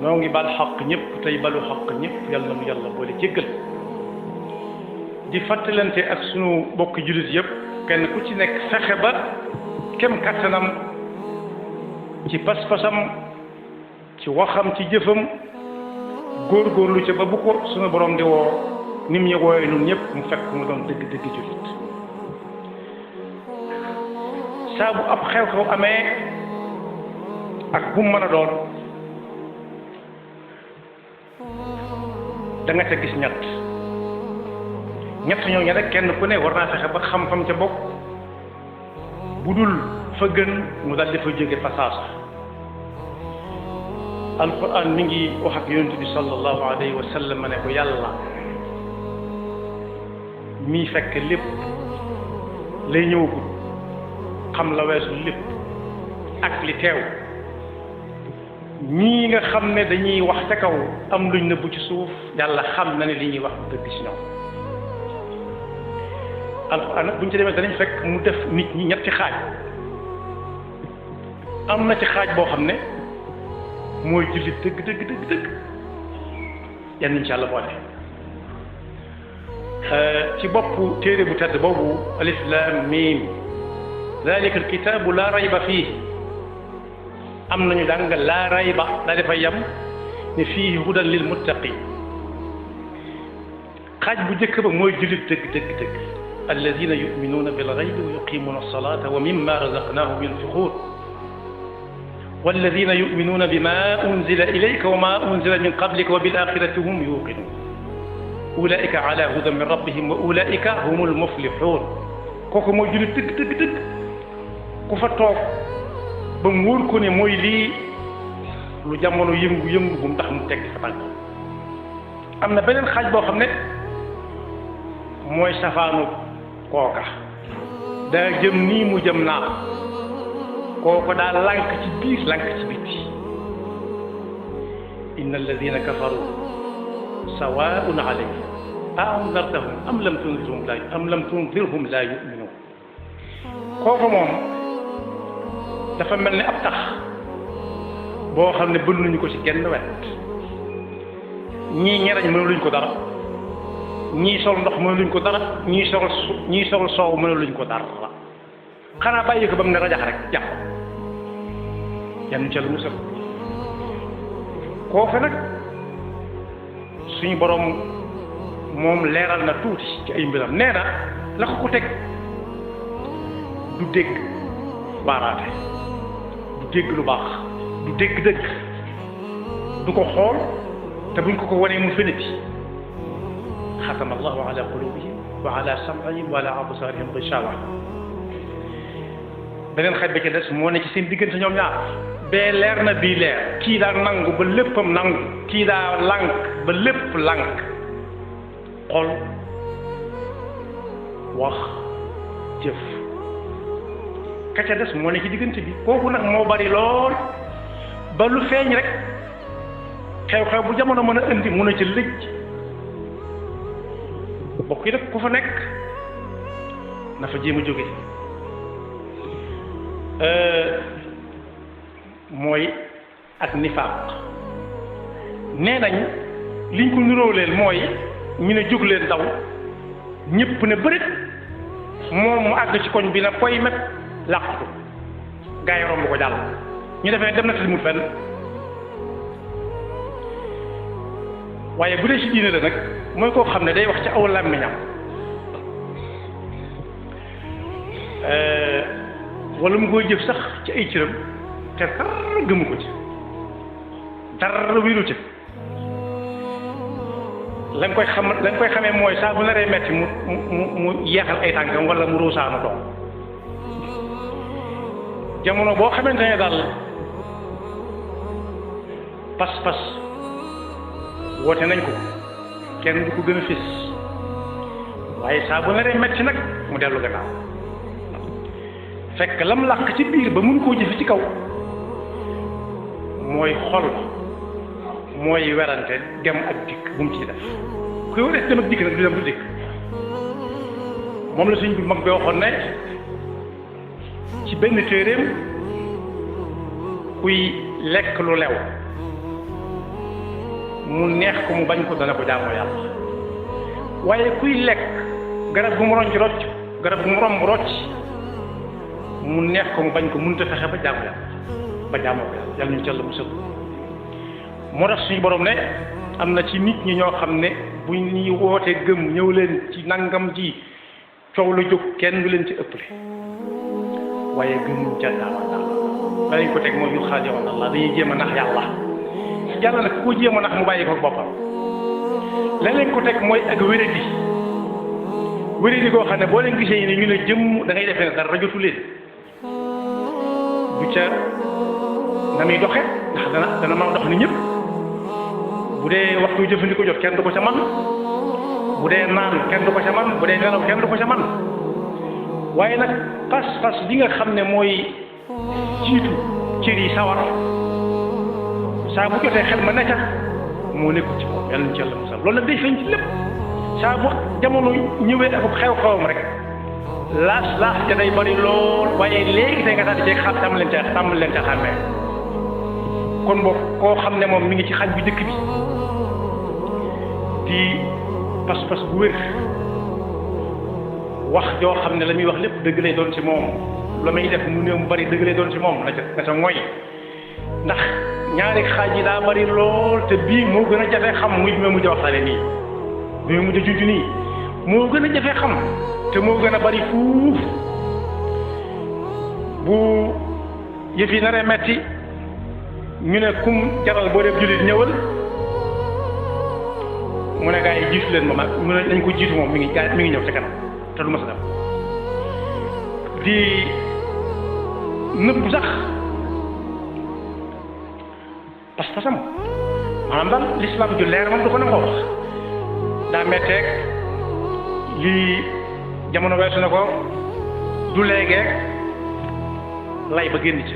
noo ngi bal xaq ñëpp tey balu xaq ñëpp yàlla nu yàlla boole jéggal di fàttalante ak sunu bokki jullit yëpp kenn ku ci nekk fexe ba kem kattanam ci pas-pasam ci waxam ci jëfam góorgóorlu ca ba bu ko sunu borom di woo ni mu ñu wooyee ñun ñëpp mu fekk mu doon dëgg-dëgg jullit saa bu ab xew-xew amee ak bu mu mën a doon da nga ca gis ñett ñooñu rek kenn ku ne war naa fexe ba xam-xam ca bokk bu dul fa gën mu daal di fa jóge fa saasa alquran mi ngi wax ak yonent bi sallallahu alayhi wa sallam ne ko yàlla mii fekk lépp lay ñëwagul xam la weesu lépp ak li teew ñii nga xam ne dañuy wax ca kaw am luñ nëbbu ci suuf yàlla xam na ne li ñuy wax dëgg ci ñoom alxuraan nag buñ ci demee danañ fekk mu def nit ñi ñetti xaaj am na ci xaaj boo xam ne mooy jullit dëgg dëgg dëgg dëgg yan nañ ci yàlla boole ci boppu téere bu tedd boobu alif lam mim dalika alkitabu la rayba fii am nañu dàng laa rayba daa dafay yam ne fii hudan lil muttaqin xaaj bu njëkk ba mooy jullit dëgg dëgg dëgg alladina yuminuuna bil ghaybi wa yuqimuuna alsalata wa mimma razaqnahum yunfiqun walladina yuminuuna bima unzila ilayka wa ma unzila min qablika wa bil axirati hum yuqinun ulaika ala hudan min rabbihim wa ulaika humul muflihun kooku mooy jullit dëgg dëgg dëgg ku fa toog ba mu wóor ko ne mooy lii lu jamono yëngu-yëngu bu mu tax mu teg fa tànk am na beneen xaaj boo xam ne mooy safaanu kooka daa jëm nii mu jëm naa kooko daa lànk ci biir lànk ci bitti inna alladina kafaru sawaun alayhim a anzartahum am lam tunzirhum la yuminun kooku moom dafa mel ni ab tax boo xam ne bënn nañu ko ci genn wet ñii ñerañ mënuluñ ko dara ñii sol ndox mënuluñ ko dara ñii sol soow mënuluñ ko dara xanaa bàyyi ko ba mu ne rajax rek jàpp yan ca lu musal kooku nag suñu borom moom leeral na tuuti ci ay mbiram nee na la ko teg du dégg baaraate du dégg lu baax du dégg dëgg du ko xool te buñ ko wanee mu feneti xatama allahu ala qulubihim wa ala sam'ihim wa ala absarihim gishawa beneen xaj ba ci des moo ne ci seen diggante ñoom ñaar bee leer na bii leer kii daa nangu ba léppam nangu kii daa lànk ba lépp lànk xol wax jëf ka ca des moo ne ci diggante bi kooku nag moo bari lool ba lu feeñ rek xew-xew bu jamono mën a indi mun a ci lëj bokk yi nag ku fa nekk na fa jéem a jóge mooy ak nifaaq nee nañ liñ ko niróo leen mooy ñu ne jóg leen daw ñëpp ne bërit moom mu àgg ci koñ bi na koy met làqtu gaa yi romb ko jàll ñu defee dem na te mu fenn waaye bu dee ci diine la nag mooy koo xam ne day wax ci aw làmmiñam wala mu koy jëf sax ci ay cëram te dara gëmu ko ci dara wéeru ci lañ koy xamee mooy saa bu naree metti mu yeexal ay tànkam wala mu ruusaanu toog jamono boo xamante ne daal pas-pas woote nañ ko kenn du ko gën a fis waaye saa bu naree metti nag mu dellu gannaaw fekk lam làq ci biir ba mun koo jëfe ci kaw mooy xol mooy werante dem ak dikk bu mu ciy def ku yow dem ak dikk nag du dem du dikk moom la suñ bi mag bi waxoon ne ci benn téeréem kuy lekk lu lew mu neex ko mu bañ ko dana ko jaamoo yàlla waaye kuy lekk garab gu mu ronc rocc garab gu mu romb rocc mu neex ko mu bañ ko mënut a fexe ba jaamu yàlla ba jaamoo ko yàlla yàlla ñu ci yàlla musal moo tax suñu borom ne am na ci nit ñi ñoo xam ne bu ñuy wootee gëm ñëw leen ci nangam ji coow la jóg kenn du leen ci ëppale waaye gëmuñ ca dara danañ ko teg mooy yu xaadi'uuna Allah dañuy jéem a nax yàlla yàlla nag ku ko jéem a nax mu bàyyi ko boppam leneen ko teg mooy ak wéradi goo xam ne boo leen gisee ne ñu ne jëmm da ngay defee ne dara jotu leen du ca na muy doxe ndax dana mën a dox ni ñëpp bu dee waxtu jëfandikoo jot kenn du ko ca man bu dee naan kenn du ko ca man bu dee nelaw kenn du ko ca man waaye nag pas-pas bi nga xam ne mooy jiitu cër yi sawar saa bu jotee xel ma nekka moo nekkul ci moom yàlla na ci yàlla musal loolu nag day feeñ ci lépp saa bu jamono ñëwee ak xew-xewam rek laas ca day bari lool waaye léegi tey nga daal di xam tàmm leen ca xàmmee kon boog koo xam ne moom mi ngi ci xaj bi dëkk bi di pas-pas bu wér wax joo xam ne la muy wax lépp dëgg lay doon ci moom la muy def mu néew mu bari dëgg lay doon ci moom na ca ngoy ndax ñaari xaaj yi daa bari lool te bii moo gën a jafe xam muy bi ma mujj a waxtaane nii bi ma mujj a junj nii moo gën a jafe xam te moo gën a bari fuuf bu yëf yi naree metti ñu ne kum jaral boo def jullit ñëwal mu ne gaa yi jiitu leen ma mu ne dañ ko jiitu moom mi ngi ñëw ca kanam te du ma sa dem di nëbb sax pas-pasam maanaam daal l'islam ju leer moom du ko nangoo wax daa metteeg lii jamono weesu na ko du léegeeg lay ba génn ci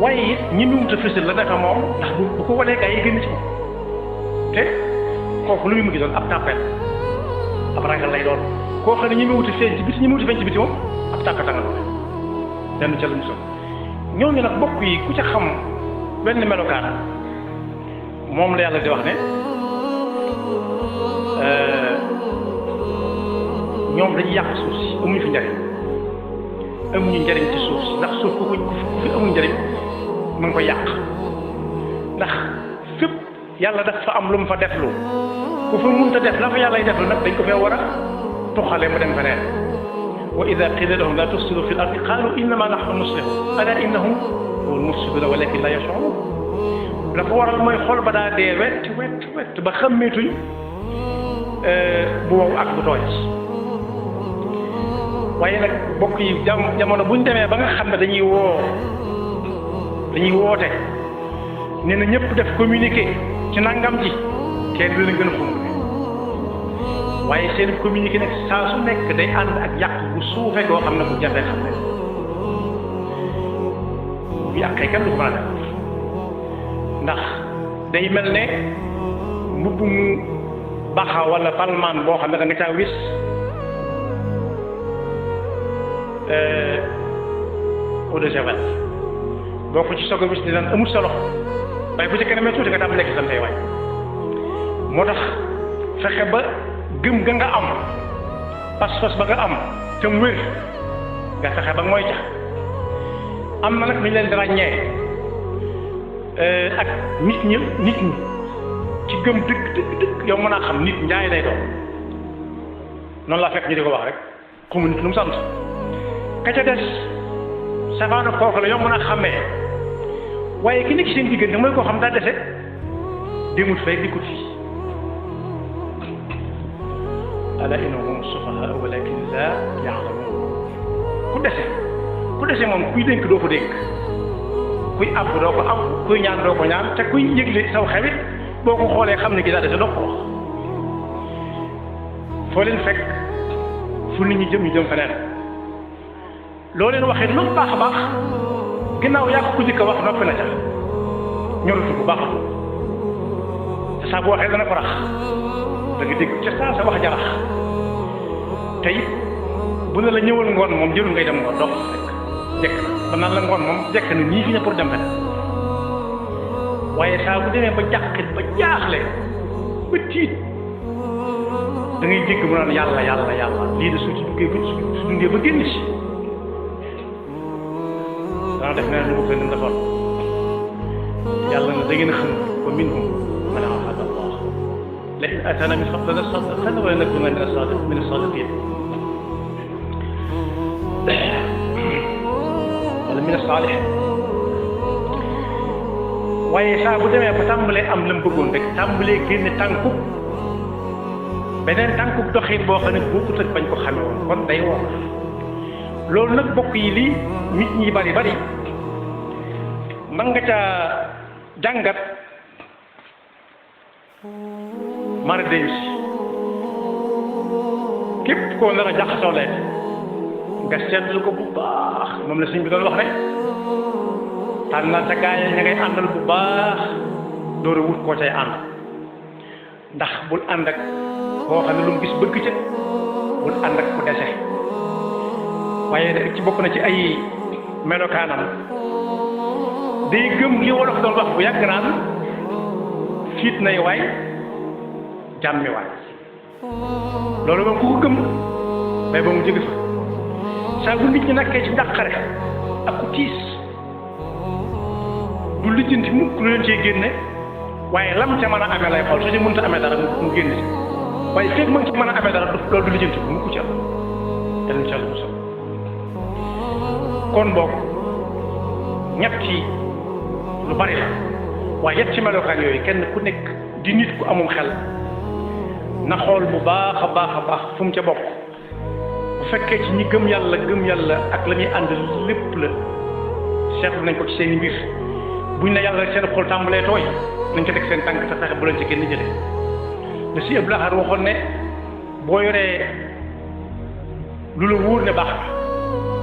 waaye it ñi mu wut a fësal la dafa moom ndax bu ko walee gaa yi génn ci moom te kooku lu muy mujj doon ab tàppet ab ragal lay doon koo xam ne ñi mu wut a feeñ ci biti ñi mu wut a feeñ ci biti moom ab tàppeta nga doon lenn ca lu mu sol ñooñu nag bokk yi ku ca xam benn melokaan moom la yàlla di wax ne ñoom dañuy yàq suuf si amuñu fi njariñ amuñu njariñ ci suuf si ndax suuf ku fi amuñu njariñ mu ngi koy yàq ndax fépp yàlla daf fa am lu mu fa deflu ku fa mënta def la fa yàllay deflu nag dañ ko fee war a tuxale mu dem feneen wa ida qila lahum la tufsidu fi l ardi qalu innama nahnu muslihun ala innahum huwa al-mufsiduna walakin la yash'urun la ko waral mooy xol ba daa dee wet ba xàmmeetuñ bu wow ak bu tooy waaye nag bokk yi jamono buñ demee ba nga xam ne dañuy woote nee na ñëpp def communiqué ci nangam ji kenn dina gën a xumb waaye seen communiqué nag saa su nekk day ànd ak yàq bu suufee koo xam ne bu jafee xam ne bu yàqee kenn du ko mën a def ndax day mel ne mbubb mu baxa wala palmaan boo xam ne da nga caa wis eau de javel boo ko ci soog a wis di leen amul solo waaye bu ci kanamee tuuti nga daal lekk santey waay moo tax fexe ba gëm ga nga am pas-pas ba nga am te mu wér nga fexe ba mooy tax am na nag ñu leen di ràññee ak nit ñi ci gëm dëgg yow mën a xam nit njaay lay doon noonu laa fekk ñu di ko wax rek xumu nit lu mu sant ka ca des safaana kooku la yow mën a xàmmee waaye ki nekk seen diggante mooy koo xam daa dese demut fay dikkut fii ala innahum sufahaa walakin la ya'lamun ku dese moom kuy dénk doo ko dénk kuy àbb doo ko àbb kuy ñaan doo ko ñaan te kuy yëgle saw xewit boo ko xoolee xam ne gi daa dese doo ko wax foo leen fekk fu nit ñi jëm ñu jëm feneen loo leen waxee lu baax a baax ginnaaw yaa ko jëkk a wax noppi na ca ñoratu bu baax te saa bu waxee dana ko rax da nga dégg ca saa sa wax jarax te it bu ne la ñëwal ngoon moom jërul ngay dem ngoon dox rek jekk na ba naan la ngoon moom jekk na ñii fi ne pour dem fenn waaye saa bu demee ba jàqit ba jaaxle ba tiit da ngay dégg mu naan yàlla yàlla yàlla lii de su ci duggee ba su dundee ba génn si dana def ne lu ko gën a defal yàlla na da ngeen a xam wa minhum man ahada Allah la in atana min fadlina saddaqna wa lanakunanna min as-sadiqin wala min as-salihin waaye saa bu demee ba tàmbalee am la mu bëggoon rek tàmbalee génne tànku beneen tànku doxin boo xam ne bokkut ak bañ ko xamee woon kon day wor loolu nag bokk yi lii nit ñi bari bari man nga ca jàngat mara dem si képp koo nar a jaxasoo leen nga seetlu ko bu baax moom la sëñ bi doon wax rek tànnal sa gaay ña ngay àndal bu baax door a wut koo cay ànd ndax bul ànd ak koo xam ne lu mu gis bëgg ca bul ànd ak ku dese waaye ci bokk na ci ay melokaanam day gëm li wolof doon wax bu yàgg naan fiit nay waay jàmmi waay loolu moom ku ko gëm bay ba mu jóge fa saa bu nit ñi nekkee ci njàqare ak ku tiis du lijjanti mukk lu leen ciy génne waaye lam ca mën a amee lay xool soo ci mënta amee dara mu génne ci waaye fekk ma ngi ci mën a amee dara loolu du lijjanti mukk ci am te incha allah musal kon boog ñetti lu bari la waaye yet ci melokaan yooyu kenn ku nekk di nit ku amum xel na xool bu baax a baax a baax fu mu ca bokk bu fekkee ci ñi gëm yàlla ak la muy ànd lépp la seetlu nañ ko ci seen mbir buñ ne yàlla rek seen xol tàmbalee tooy nañ ko teg seen tànk te fexe bu leen ci génn jële le si Abdul Ahad waxoon ne boo yoree lu la wóor ne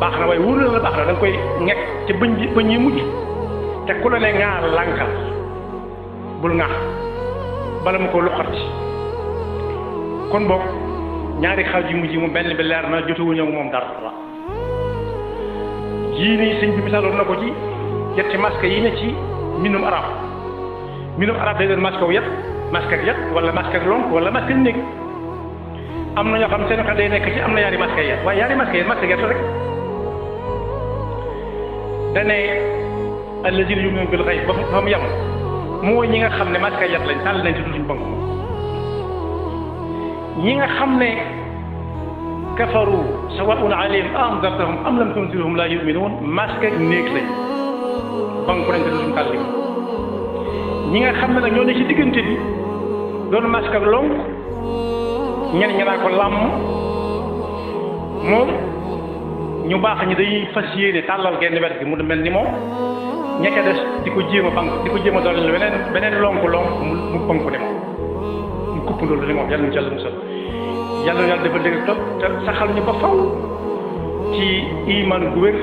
baax na waaye wóor na la baax na da nga koy ñekk ca bëñ yi mujj te ku la ne ŋaar lànkal bul ŋaar bala mu ko luqati kon boog ñaari xaaj yu mujj mu benn bi leer na jotewuñu ak moom dara yii nii sëñ bi misaaloon na ko ci yetti masque yi ne ci mbindum arab day doon masque wu yet masque ak yet wala masque ak lonk wala masque ak néeg am na ñoo xam seen xel day nekk ci am na yaari masque yet waaye yaari masque yet masque yet rek dane allazina yu'minuna bil ghayb ba fa mu yem mooy ñi nga xam ne masque yet lañ tàll nañ ci dutuñ bank moom ñi nga xam ne kafaru sawaa'un alayhim anzartahum am lam tunzirhum la yu'minun masque ak néeg lañ banku nañ te dutuñ tàll ñi nga xam ne nag ñoo ne ci diggante bi doon masque ak lonk ñenn ñi naa ko làmm moom ñu baax ñi dañuy fas yéene tàllal genn wet gi mu mel ni moom ñekka des di ko jéem a bank di ko jéem a dooleel beneen lonk mu banku ne moom mu kupp loolu ne moom yàlla ñu ci yàlla musal yàlla yàlla dafa dégg topp te saxal ñu ba faw ci iman gu wér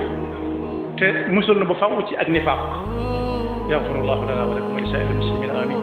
te musal na ba faw ci ak nifaaq yaxfirullahu lana wa lakum wa li saa'iril muslimina amin